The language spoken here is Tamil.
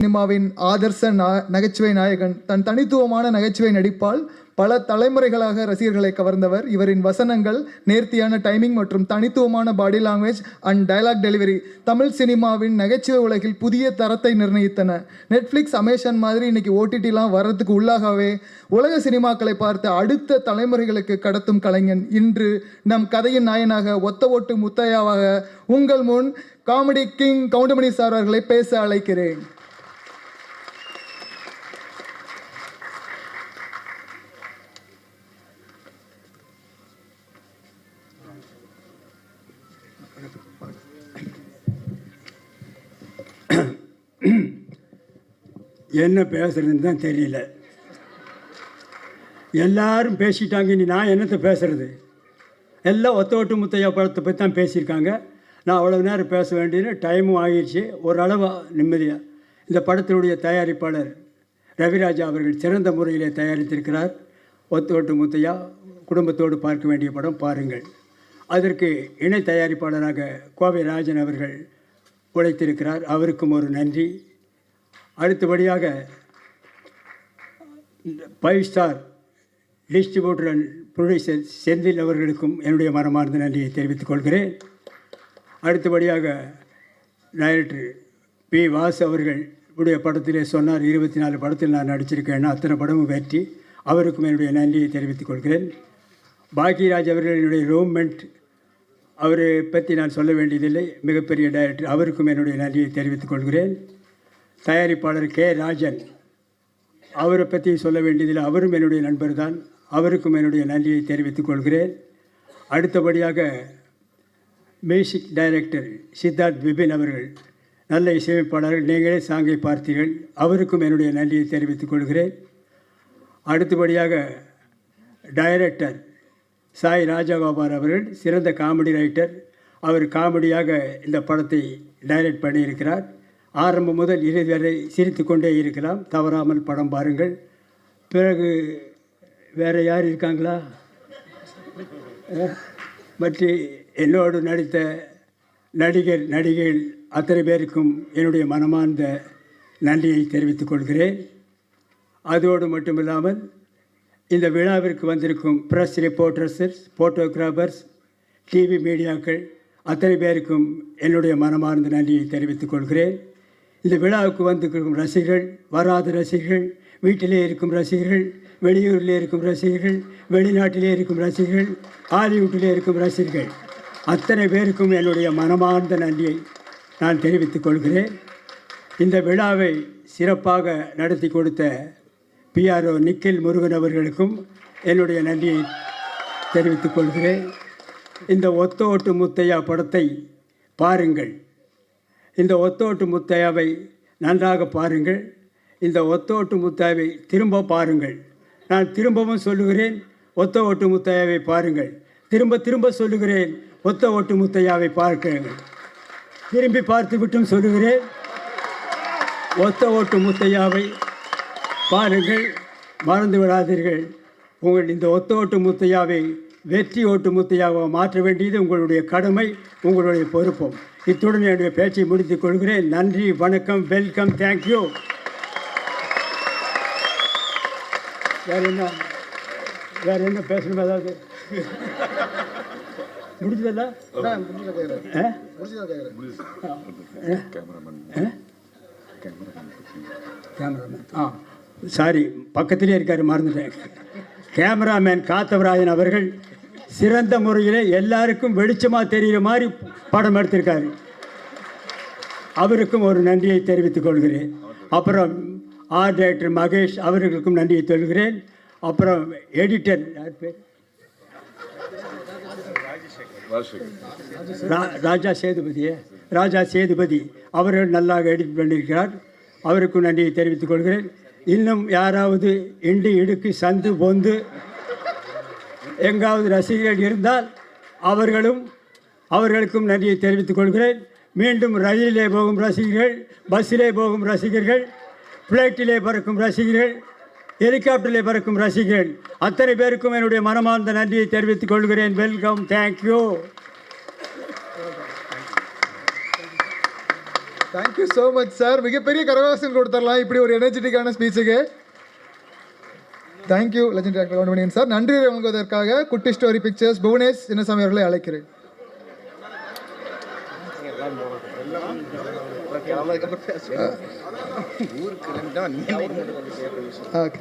சினிமாவின் ஆதர்ச நகைச்சுவை நாயகன். தன் தனித்துவமான நகைச்சுவை நடிப்பால் பல தலைமுறைகளாக ரசிகர்களை கவர்ந்தவர். இவரின் வசனங்கள், நேர்த்தியான டைமிங் மற்றும் தனித்துவமான body language and dialogue delivery Tamil சினிமாவின் நகைச்சுவை உலகில் புதிய தரத்தை நிர்ணயித்தன. நெட்ஃப்ளிக்ஸ், அமேசான் மாதிரி இன்னைக்கு ஓடிடிலாம் வர்றதுக்கு உள்ளாகவே உலக சினிமாக்களை பார்த்து அடுத்த தலைமுறைகளுக்கு கடத்தும் கலைஞன் இன்று நம் கதையின் நாயனாக ஒத்த ஓட்டு முத்தையாவாக உங்கள் முன் காமெடி கிங் கவுண்டமணி சார் அவர்களை பேச அழைக்கிறேன். என்ன பேசுறதுன்னு தான் தெரியல. எல்லாரும் பேசிட்டாங்க, இனி நான் என்னத்தை பேசுறது? எல்லாம் ஒத்த ஓட்டு முத்தையா படத்தை பற்றி தான் பேசியிருக்காங்க. நான் அவ்வளோ நேரம் பேச வேண்டியது டைமும் ஆகிடுச்சு. ஓரளவு நிம்மதியாக இந்த படத்தினுடைய தயாரிப்பாளர் ரவிராஜா அவர்கள் சிறந்த முறையிலே தயாரித்திருக்கிறார். ஒத்த ஓட்டு முத்தையா குடும்பத்தோடு பார்க்க வேண்டிய படம், பாருங்கள். அதற்கு இணை தயாரிப்பாளராக கோவை ராஜன் அவர்கள் உழைத்திருக்கிறார். அவருக்கும் ஒரு நன்றி. அடுத்தபடியாக 5 star distributor and producer Senthil அவர்களுக்கும் என்னுடைய மனமார்ந்த நன்றியை தெரிவித்துக் கொள்கிறேன். அடுத்தபடியாக டைரக்டர் பி. வாசு அவர்கள் உடைய படத்திலே சொன்னார், 24 படத்தில் நான் நடிச்சிருக்கேன்னா அத்தனை படமும் வெற்றி. அவருக்கும் என்னுடைய நன்றியை தெரிவித்துக் கொள்கிறேன். பாக்யராஜ் அவர்கள் என்னுடைய ரூம்மெண்ட், அவரை பற்றி நான் சொல்ல வேண்டியதில்லை, மிகப்பெரிய டைரக்டர். அவருக்கும் என்னுடைய நன்றியை தெரிவித்துக் கொள்கிறேன். தயாரிப்பாளர் கே. ராஜன், அவரை பற்றி சொல்ல வேண்டியதில்லை, அவரும் என்னுடைய நண்பர் தான். அவருக்கும் என்னுடைய நன்றியை தெரிவித்துக் கொள்கிறேன். அடுத்தபடியாக மியூசிக் டைரக்டர் சித்தார்த் விபின் அவர்கள், நல்ல இசையமைப்பாளர்கள், நீங்களே சாங்கை பார்த்தீர்கள். அவருக்கும் என்னுடைய நன்றியை தெரிவித்துக் கொள்கிறேன். அடுத்தபடியாக டைரக்டர் சாய் ராஜகோபால் அவர்கள், சிறந்த காமெடி ரைட்டர். அவர் காமெடியாக இந்த படத்தை டைரக்ட் பண்ணியிருக்கிறார். ஆரம்பம் முதல் இறுதி வரை சிரித்து கொண்டே இருக்கலாம். தவறாமல் படம் பாருங்கள். பிறகு வேறு யார் இருக்காங்களா? மற்ற என்னோடு நடித்த நடிகைகள் அத்தனை பேருக்கும் என்னுடைய மனமார்ந்த நன்றியை தெரிவித்துக் கொள்கிறேன். அதோடு மட்டுமில்லாமல் இந்த விழாவிற்கு வந்திருக்கும் ப்ரெஸ் ரிப்போர்ட்டர்ஸ், ஃபோட்டோகிராஃபர்ஸ், டிவி மீடியாக்கள் அத்தனை பேருக்கும் என்னுடைய மனமார்ந்த நன்றியை தெரிவித்துக் கொள்கிறேன். இந்த விழாவுக்கு வந்திருக்கும் ரசிகர்கள், வராத ரசிகர்கள், வீட்டிலே இருக்கும் ரசிகர்கள், வெளியூரிலே இருக்கும் ரசிகர்கள், வெளிநாட்டிலே இருக்கும் ரசிகர்கள், ஹாலிவுட்டிலே இருக்கும் ரசிகர்கள் அத்தனை பேருக்கும் என்னுடைய மனமார்ந்த நன்றியை நான் தெரிவித்துக் கொள்கிறேன். இந்த விழாவை சிறப்பாக நடத்தி கொடுத்த PRO நிக்கில் முருகன் அவர்களுக்கும் என்னுடைய நன்றியை தெரிவித்துக் கொள்கிறேன். இந்த ஒத்த ஓட்டு முத்தையா படத்தை பாருங்கள். இந்த ஒத்த ஓட்டு முத்தையாவை நன்றாக பாருங்கள். இந்த ஒத்த ஓட்டு முத்தையாவை திரும்ப பாருங்கள். நான் திரும்பவும் சொல்லுகிறேன், ஒத்த ஓட்டு முத்தையாவை பாருங்கள். திரும்ப சொல்லுகிறேன், ஒத்த ஓட்டு முத்தையாவை பார்க்கிறேன். திரும்பி பார்த்து விட்டும் சொல்லுகிறேன், ஒத்த ஓட்டு முத்தையாவை பாருங்கள். மறந்து விடாதீர்கள். உங்கள் இந்த ஒத்த ஓட்டு முத்தையாவை வெற்றி ஓட்டு முத்தையாக மாற்ற வேண்டியது உங்களுடைய கடமை, உங்களுடைய பொறுப்பும். இத்துடன் என்னுடைய பேச்சை முடித்துக் கொள்கிறேன். நன்றி, வணக்கம், வெல்கம், தேங்க்யூ. வேறு என்ன பேசணும்? ஏதாவது முடிஞ்சதா? கேமராமேன் சாரி, பக்கத்திலே இருக்கார், மறந்துட்டேன். கேமராமேன் காத்தவராயன் அவர்கள் சிறந்த முறையில் எல்லாருக்கும் வெளிச்சமாக தெரிகிற மாதிரி படம் எடுத்திருக்காரு. அவருக்கும் ஒரு நன்றியை தெரிவித்துக் கொள்கிறேன். அப்புறம் ஆர்ட் டைரக்டர் மகேஷ் அவர்களுக்கும் நன்றியை சொல்கிறேன். அப்புறம் எடிட்டர் ராஜா சேதுபதி அவர்கள் நல்லாக எடிட் பண்ணியிருக்கிறார். அவருக்கும் நன்றியை தெரிவித்துக் கொள்கிறேன். இன்னும் யாராவது இண்டு இடுக்கு சந்து பொந்து எங்காவது ரசிகர்கள் இருந்தால் அவர்களுக்கும் நன்றியை தெரிவித்துக் கொள்கிறேன். மீண்டும் ரயிலிலே போகும் ரசிகர்கள், பஸ்ஸிலே போகும் ரசிகர்கள், ஃப்ளைட்டிலே பறக்கும் ரசிகர்கள், ஹெலிகாப்டரிலே பறக்கும் ரசிகர்கள் அத்தனை பேருக்கும் என்னுடைய மனமார்ந்த நன்றியை தெரிவித்துக் கொள்கிறேன். Welcome, thank you. Thank you so much sir. மிகப்பெரிய கரகோஷம் கொடுத்துடலாம் இப்படி ஒரு எனர்ஜெட்டிக்கான ஸ்பீச்சுக்கு. தேங்க்யூ லெஜெண்ட் ஆக்டர் கவுண்டமணியன் சார். நன்றி வழங்குவதற்காக குட்டி ஸ்டோரி பிக்சர்ஸ் புவனேஷ் சின்னசாமி அவர்களை அழைக்கிறேன். ஓகே.